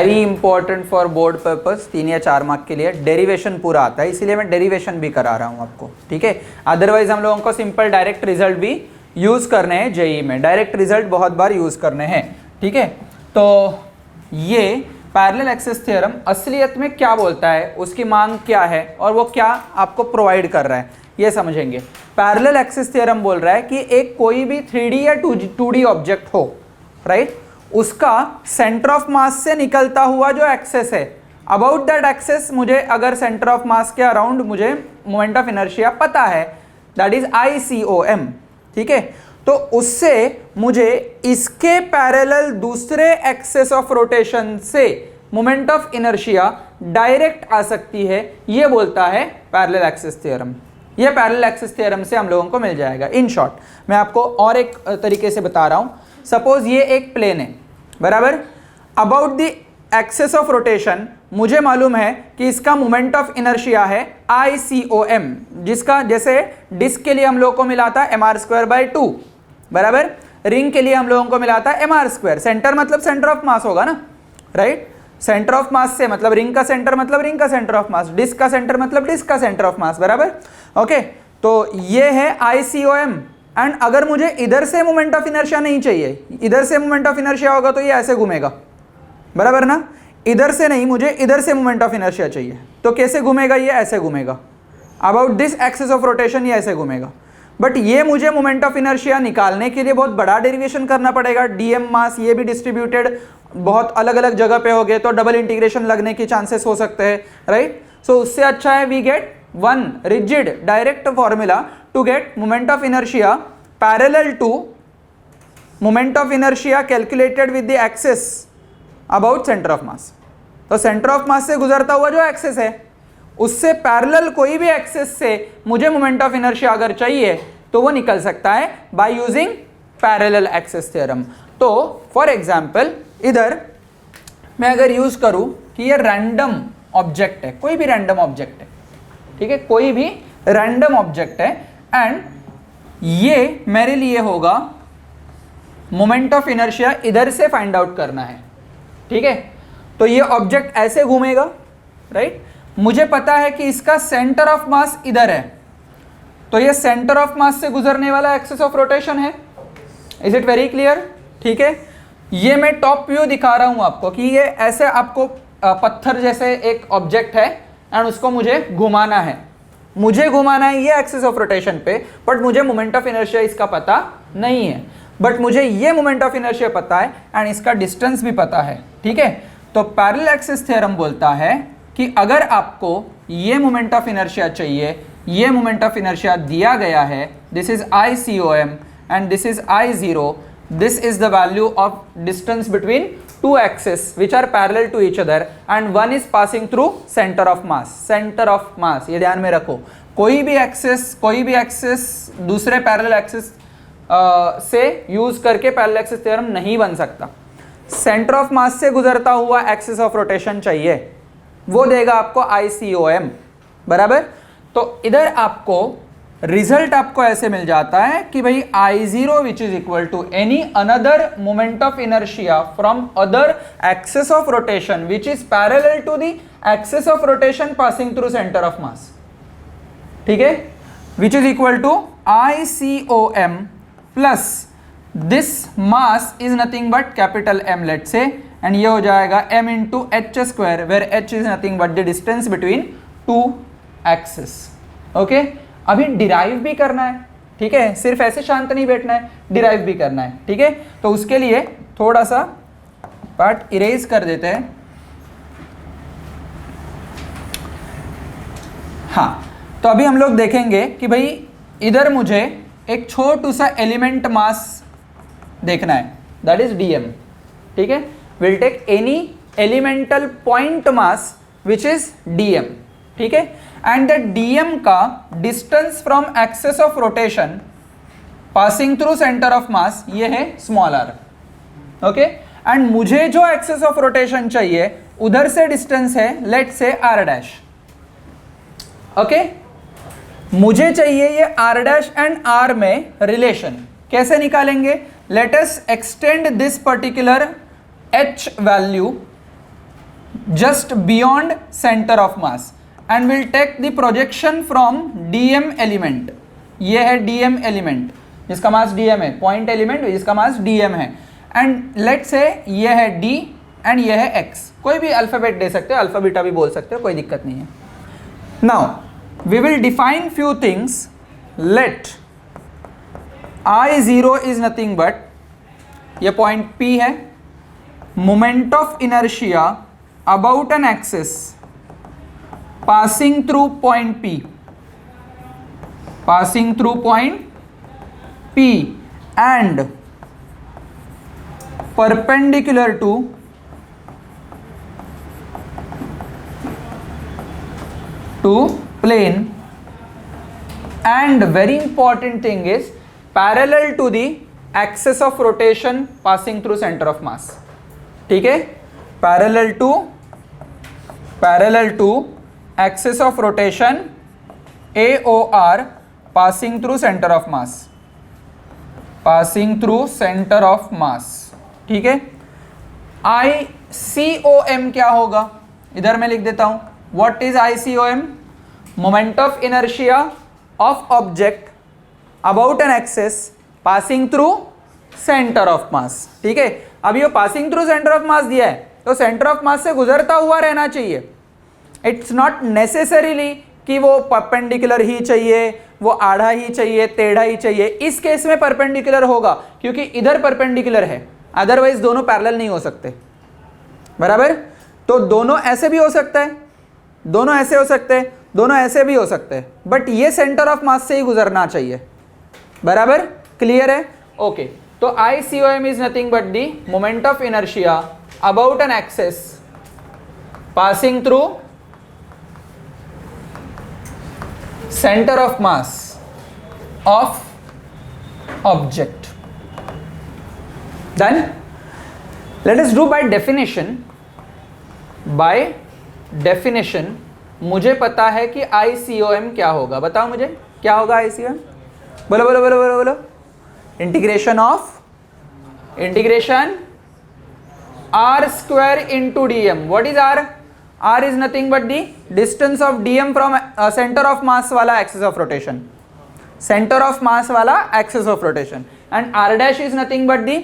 Very important for board purpose, 3 या 4 mark के लिए डेरिवेशन पूरा आता है, इसीलिए मैं डेरिवेशन भी करा रहा हूँ आपको, ठीक है। अदरवाइज हम लोगों को सिंपल डायरेक्ट रिजल्ट भी यूज करने हैं जेईई में, डायरेक्ट रिजल्ट बहुत बार यूज करने हैं, ठीक है। तो ये पैरेलल एक्सेस थ्योरम असलियत में क्या बोलता है, उसकी मांग क्या है और वो क्या आपको प्रोवाइड कर रहा है, ये समझेंगे। पैरेलल एक्सेस थ्योरम बोल रहा है कि एक कोई भी 3D या 2D ऑब्जेक्ट हो, राइट, उसका सेंटर ऑफ मास से निकलता हुआ जो एक्सेस है, अबाउट दैट एक्सेस मुझे अगर सेंटर ऑफ मास के अराउंड मुझे मोमेंट ऑफ इनर्शिया पता है, दैट इज ICOM, ठीक है। तो उससे मुझे इसके पैरेलल दूसरे एक्सेस ऑफ रोटेशन से मोमेंट ऑफ इनर्शिया डायरेक्ट आ सकती है, ये बोलता है पैरेलल एक्सेस थ्योरम। ये पैरेलल एक्सेस थ्योरम से हम लोगों को मिल जाएगा। इन शॉर्ट मैं आपको और एक तरीके से बता रहा हूं। सपोज ये एक प्लेन है, बराबर, about the axis of rotation मुझे मालूम है कि इसका मोमेंट ऑफ इनर्शिया है ICOM, जिसका जैसे डिस्क के लिए हम लोगों को मिला था mr²/2, बराबर, रिंग के लिए हम लोगों को मिला था mr²। सेंटर मतलब सेंटर ऑफ मास होगा ना, राइट, सेंटर ऑफ मास से मतलब रिंग का सेंटर मतलब रिंग का सेंटर ऑफ मास, डिस्क का सेंटर मतलब डिस्क का सेंटर ऑफ मास, बराबर, ओके। तो ये है ICOM। एंड अगर मुझे इधर से मोमेंट ऑफ इनर्शिया नहीं चाहिए, इधर से मोमेंट ऑफ इनर्शिया होगा तो ये ऐसे घूमेगा, बराबर ना, इधर से नहीं, मुझे इधर से मोमेंट ऑफ इनर्शिया चाहिए, तो कैसे घूमेगा, ये ऐसे घूमेगा, about this axis of rotation ये ऐसे घूमेगा। बट ये मुझे मोमेंट ऑफ इनर्शिया निकालने के लिए बहुत बड़ा डेरिवेशन करना पड़ेगा, DM मास ये भी डिस्ट्रीब्यूटेड बहुत अलग अलग जगह पे हो गए तो डबल इंटीग्रेशन लगने की चांसेस हो सकते हैं, राइट। सो उससे अच्छा है we get one rigid direct formula to get moment of inertia parallel to moment of inertia calculated with the axis about centre of mass. तो सेंटर ऑफ मास से गुजरता हुआ जो एक्सेस है उससे पैरेलल कोई भी एक्सेस से मुझे मोमेंट ऑफ इनर्शिया अगर चाहिए तो वो निकल सकता है by using parallel axis theorem. तो फॉर एग्जांपल इधर मैं अगर यूज करूं कि ये रैंडम ऑब्जेक्ट है, कोई भी रैंडम ऑब्जेक्ट है, ठीक है, कोई भी रैंडम ऑब्जेक्ट है, एंड ये मेरे लिए होगा मोमेंट ऑफ इनर्शिया इधर से फाइंड आउट करना है, ठीक है। तो ये ऑब्जेक्ट ऐसे घूमेगा, राइट, मुझे पता है कि इसका सेंटर ऑफ मास इधर है, तो ये सेंटर ऑफ मास से गुजरने वाला एक्सिस ऑफ रोटेशन है। इज इट वेरी क्लियर, ठीक है। ये मैं टॉप व्यू दिखा रहा हूं आपको कि ये ऐसे आपको पत्थर जैसे एक ऑब्जेक्ट है एंड उसको मुझे घुमाना है, मुझे घुमाना है ये एक्सिस ऑफ रोटेशन पे, बट मुझे मोमेंट ऑफ इनर्शिया इसका पता नहीं है, बट मुझे ये मोमेंट ऑफ इनर्शिया पता है एंड इसका डिस्टेंस भी पता है, ठीक है। तो पैरेलल एक्सिस थ्योरम बोलता है कि अगर आपको ये मोमेंट ऑफ इनर्शिया चाहिए, ये मोमेंट ऑफ इनर्शिया दिया गया है, this is ICOM and this is I0, this is the value of distance between two axis which are parallel to each other and one is passing through centre of mass. Centre of mass ये ध्यान में रखो, कोई भी axis दूसरे parallel axis से use करके parallel axis theorem नहीं बन सकता। सेंटर ऑफ मास से गुजरता हुआ एक्सिस ऑफ रोटेशन चाहिए, वो देगा आपको ICOM, बराबर। तो इधर आपको रिजल्ट आपको ऐसे मिल जाता है कि भाई I0 which is equal to any other moment of inertia from other axis of rotation which is parallel to the axis of rotation passing through centre of mass, ठीक है, which is equal to ICOM plus this mass is nothing but capital M let say, एंड ये हो जाएगा M into H², where H is nothing but the distance between two axis, okay. अभी derive भी करना है, ठीक है, सिर्फ ऐसे शांत नहीं बैठना है, डिराइव भी करना है, ठीक है। तो उसके लिए थोड़ा सा पार्ट इरेज कर देते हैं। हाँ, तो अभी हम लोग देखेंगे कि भाई इधर मुझे एक छोटू सा एलिमेंट मास देखना है, दैट इज DM, ठीक है। Will take any elemental point mass which is DM, ठीक है, एंड द DM का distance from axis of rotation passing through centre of mass ये है स्मॉल r, ओके। एंड मुझे जो एक्सेस ऑफ रोटेशन चाहिए उधर से डिस्टेंस है लेट से r', ओके। मुझे चाहिए ये r' एंड r में रिलेशन, कैसे निकालेंगे, let us extend this particular h value just beyond center of mass and will take the projection from dm element. ये है dm element जिसका मास dm है, पॉइंट एलिमेंट जिसका मास dm है, एंड लेट से ये है d एंड ये है x. कोई भी अल्फाबेट दे सकते हो, अल्फा बीटा भी बोल सकते हो, कोई दिक्कत नहीं है. Now we will define few things. Let I0 is nothing but, ये पॉइंट P है, moment of inertia about an axis passing through point P, passing through point P and perpendicular to plane, and very important thing is parallel to the axis of rotation passing through center of mass. ठीक है, parallel to axis of rotation AOR passing through center of mass, passing through center of mass. ठीक है, ICOM क्या होगा, इधर मैं लिख देता हूं. What is ICOM? Moment of inertia of object about an axis passing through center of mass. ठीक है, अब ये passing through center of mass दिया है तो सेंटर ऑफ मास से गुजरता हुआ रहना चाहिए. इट्स नॉट नेसेसरीली कि वो परपेंडिकुलर ही चाहिए, वो आधा ही चाहिए, टेढ़ा ही चाहिए. इस केस में परपेंडिकुलर होगा क्योंकि इधर परपेंडिकुलर है, अदरवाइज दोनों पैरेलल नहीं हो सकते. बराबर, तो दोनों ऐसे भी हो सकता है, दोनों ऐसे हो सकते हैं, दोनों ऐसे भी हो सकते हैं, बट ये सेंटर ऑफ मास से ही गुजरना चाहिए. बराबर, क्लियर है? ओके, तो ICOM is nothing but the moment of inertia about an axis passing through center of mass of object. Then let us do by definition. By definition मुझे पता है कि ICOM क्या होगा. बताओ मुझे क्या होगा ICOM. बोलो बोलो बोलो बोलो बोलो. Integration r square into dm. What is r? r is nothing but the distance of dm from center of mass वाला axis of rotation, center of mass वाला axis of rotation, and r dash is nothing but the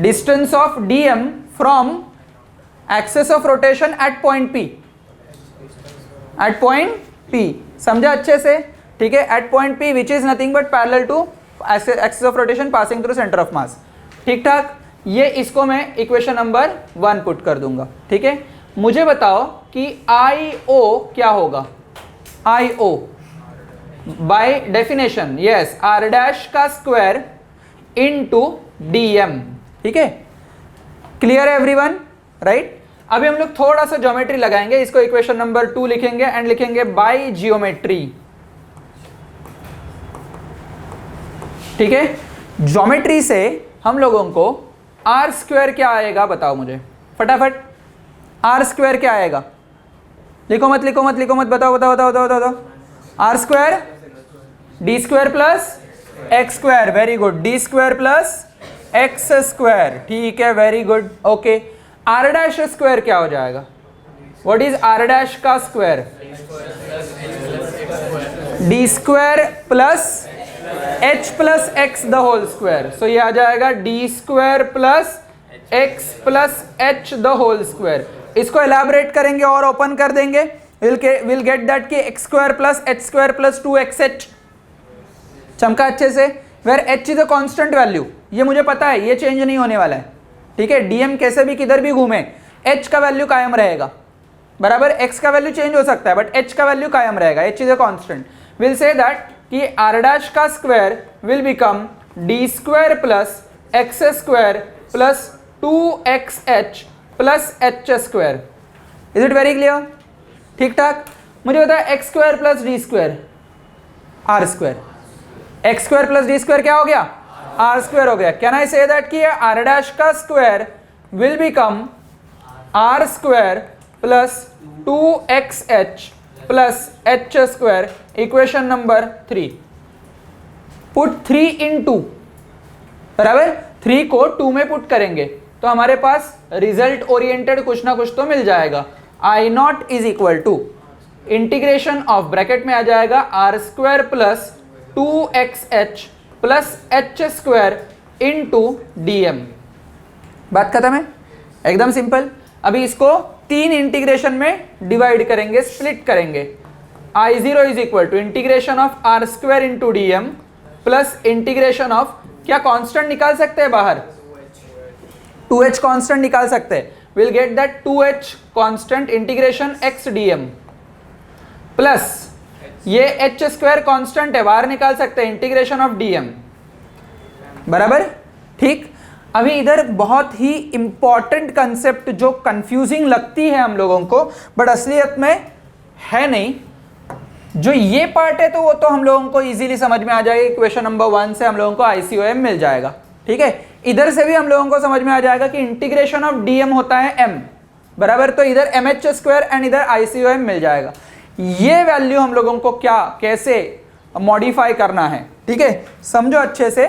distance of dm from axis of rotation at point P, at point P. समझा अच्छे से? ठीक है, at point P which is nothing but parallel to axis of rotation passing through center of mass. ठीक ठाक. ये इसको मैं इक्वेशन नंबर 1 पुट कर दूंगा. ठीक है, मुझे बताओ कि IO क्या होगा. IO by definition yes r dash का स्क्वायर इनटू dm. ठीक है, क्लियर है एवरीवन? राइट. अभी हम लोग थोड़ा सा ज्योमेट्री लगाएंगे, इसको इक्वेशन नंबर 2 लिखेंगे एंड लिखेंगे बाय जियोमेट्री. ठीक है, ज्योमेट्री से हम लोगों को आर स्क्वायर क्या आएगा बताओ मुझे फटाफट. आर स्क्वायर क्या आएगा? लिखो मत लिखो मत लिखो मत, बताओ बताओ बताओ बताओ बताओ. R square D square plus x square. Very good. D square plus x square. ठीक है, very good. Okay, R dash square क्या हो जाएगा? व्हाट इज आर डैश का square? D square plus h plus X the whole square. So ये आ जाएगा D square plus X plus H the whole square. इसको एलैबोरेट करेंगे और ओपन कर देंगे. विल गेट दैट कि एक्स square plus H square plus 2xh. चमका अच्छे से. Where h is a constant value, ये मुझे पता है, ये चेंज नहीं होने वाला है. ठीक है, dm कैसे भी किधर भी घूमे h का वैल्यू कायम रहेगा. बराबर, x का वैल्यू चेंज हो सकता है बट h का वैल्यू कायम रहेगा. h is a constant. Will say that कि r डैश का square will become d square plus x square plus 2xh plus H square. Is it very clear? ठीक ठाक. मुझे बताया x square plus d square r square. X square plus d square क्या हो गया? Are square हो गया. Can I say that कि आर डैश का square will become r square plus 2xh plus H square. Equation number 3. Put 3 in 2. बराबर, 3 को 2 में पुट करेंगे. तो हमारे पास रिजल्ट ओरिएंटेड कुछ ना कुछ तो मिल जाएगा। I not is equal to integration of, bracket में आ जाएगा R square plus 2xh plus H square into D M. बात खत्म है, एकदम सिंपल। अभी इसको 3 इंटीग्रेशन में डिवाइड करेंगे, स्प्लिट करेंगे। I0 is equal to integration of r square into D m plus integration of, क्या कांस्टेंट निकाल सकते हैं बाहर, 2h कांस्टेंट निकाल सकते हैं, will get that 2h constant integration x dm plus ये h स्क्वायर कांस्टेंट है, बाहर निकाल सकते हैं, इंटीग्रेशन ऑफ dm, बराबर। ठीक, अभी इधर बहुत ही इंपॉर्टेंट कंसेप्ट जो कंफ्यूजिंग लगती है हम लोगों को, बट असलियत में है नहीं। जो ये पार्ट है तो वो तो हम लोगों को इजीली समझ में आ जाएगा, इक्वेशन नंबर 1 से हम लोगों को ICOM मिल जाएगा। ठीक है, इधर से भी हम लोगों को समझ में आ जाएगा कि इंटीग्रेशन ऑफ dm होता है m, बराबर। तो इधर mh स्क्वायर एंड इधर ICOM मिल जाएगा। ये वैल्यू हम लोगों को क्या कैसे मॉडिफाई करना है, ठीक है, समझो अच्छे से।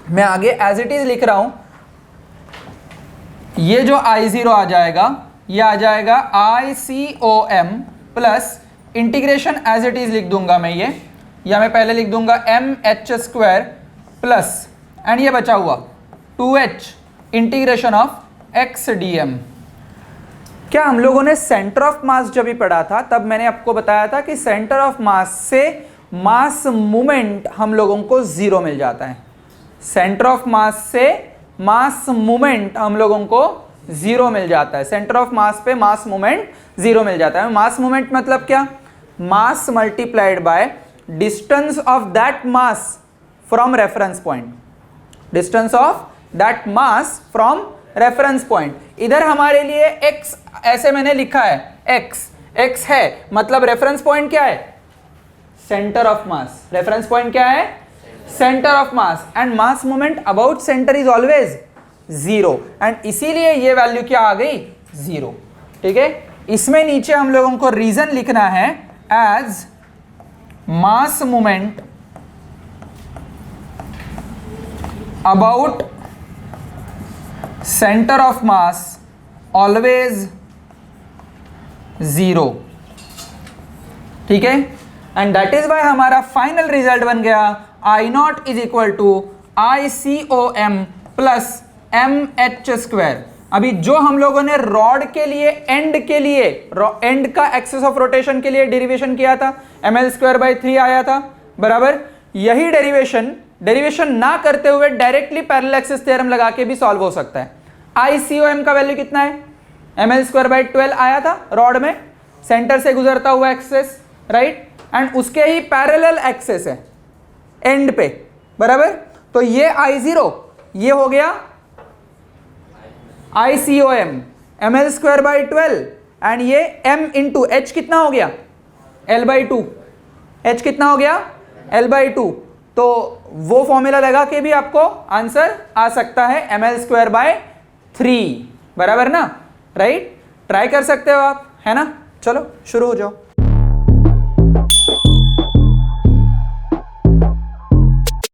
मैं आगे एज इट इज लिख रहा हूं। ये जो I0 आ जाएगा, ये आ जाएगा ICOM plus integration as it is लिख दूंगा मैं ये, या मैं पहले लिख दूंगा mh स्क्वायर प्लस एंड ये बचा हुआ 2h integration of x dm। क्या हम लोगों ने सेंटर ऑफ मास जब भी पढ़ा था तब मैंने आपको बताया था कि सेंटर ऑफ मास से मास मूवमेंट हम लोगों को 0 मिल जाता है। सेंटर ऑफ मास से मास मूवमेंट हम लोगों को 0 मिल जाता है। सेंटर ऑफ मास पे मास मूवमेंट 0 मिल जाता है। मास मूवमेंट मतलब क्या, mass multiplied by distance of that mass from reference point, distance of that mass from reference point. इधर हमारे लिए x ऐसे मैंने लिखा है, x है मतलब रेफरेंस पॉइंट क्या है, centre of mass. Reference point क्या है, centre of mass, and mass movement about centre is always 0, and इसीलिए ये वैल्यू क्या आ गई, 0। ठीक है, इसमें नीचे हम लोगों को रीजन लिखना है as mass movement about centre of mass always 0। ठीक है, एंड दैट इज वाई हमारा फाइनल रिजल्ट बन गया I0 is equal to ICOM plus MH square. अभी जो हम लोगों ने रॉड के लिए एंड का एक्सिस ऑफ रोटेशन के लिए डेरिवेशन किया था, ml स्क्वायर बाई 3 आया था, बराबर। यही डेरिवेशन ना करते हुए डायरेक्टली पैरेलल एक्सिस थ्योरम लगा के भी सॉल्व हो सकता है। ICOM का वैल्यू कितना है, ml स्क्वायर बाई 12 आया था रॉड में, सेंटर से गुजरता हुआ एक्सेस, राइट, एंड उसके ही पैरेलल एक्सेस है एंड पे, बराबर। तो ये I0 ये हो गया ICOM ml square by 12 and ये m इंटू h कितना हो गया, l बाई 2, h कितना हो गया, l बाई 2। तो वो फॉर्मूला लगा के भी आपको आंसर आ सकता है ml स्क्वायर बाय 3, बराबर ना, राइट। ट्राई कर सकते हो आप, है ना। चलो शुरू हो जाओ।